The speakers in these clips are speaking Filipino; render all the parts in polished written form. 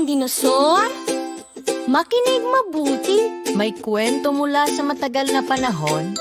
ng dinosaur? Makinig mabuti. May kwento mula sa matagal na panahon.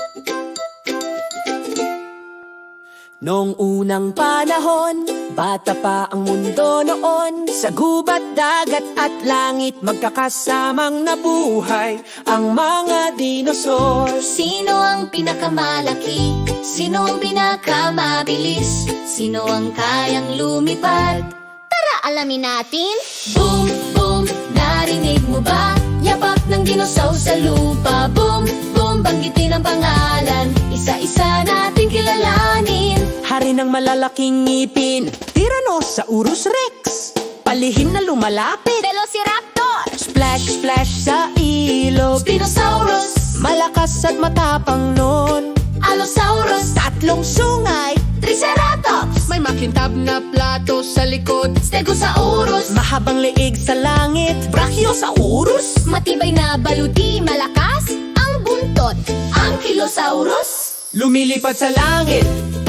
Noong unang panahon, bata pa ang mundo noon. Sa gubat, dagat at langit, magkakasamang nabuhay ang mga dinosaur. Sino ang pinakamalaki? Sino ang pinakamabilis? Sino ang kayang lumipad? Tara, alamin natin! Boom, boom, narinig mo ba? Yapak ng dinosaur sa lupa. Boom, boom, banggitin ang pangalan. Isa-isa natin kilalanin. Hari ng malalaking ngipin, Tyrannosaurus Rex. Palihim na lumalapit, Velociraptor! splash, splash sa ilog. Spinosaurus! Malakas at matapang nun. Allosaurus! Tatlong sungay, Triceratops! may makintab na plato sa likod. Stegosaurus! Mahabang leeg sa langit, Brachiosaurus. Matibay na baluti, malakas ang buntot. Ankylosaurus! Lumilipad sa langit,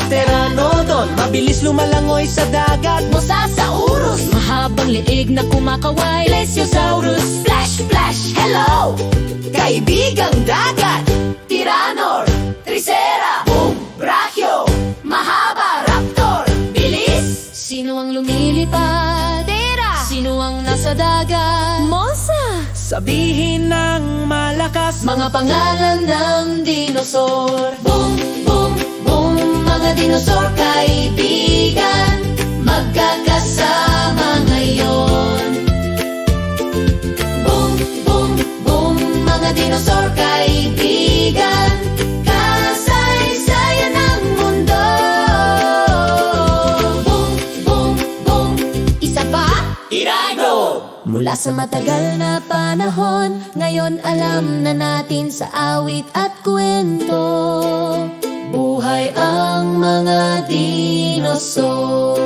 Pteranodon. Mabilis lumalangoy sa dagat, Mosasaurus! Mahabang leeg na kumakaway, Plesiosaurus! Splash, splash, hello! kaibigang dagat. Tyrannor! Tricera! Boom! Brachio! Mahaba! Raptor! Bilis! Sino ang lumilipad? Tera! Sino ang nasa dagat? Mosa! Sabihin ng malakas, Mga pangalan ng dinosaur. Boom, boom, boom. Mga dinosaur kaibigan, magkakasama ngayon. Boom, boom, boom. Mga dinosaur kaibigan, kasaysayan ng mundo. Boom, boom, boom. Isa pa? Irago! Mula sa matagal na panahon, ngayon alam na natin sa awit at kwento. Buhay ang mga dinosaur.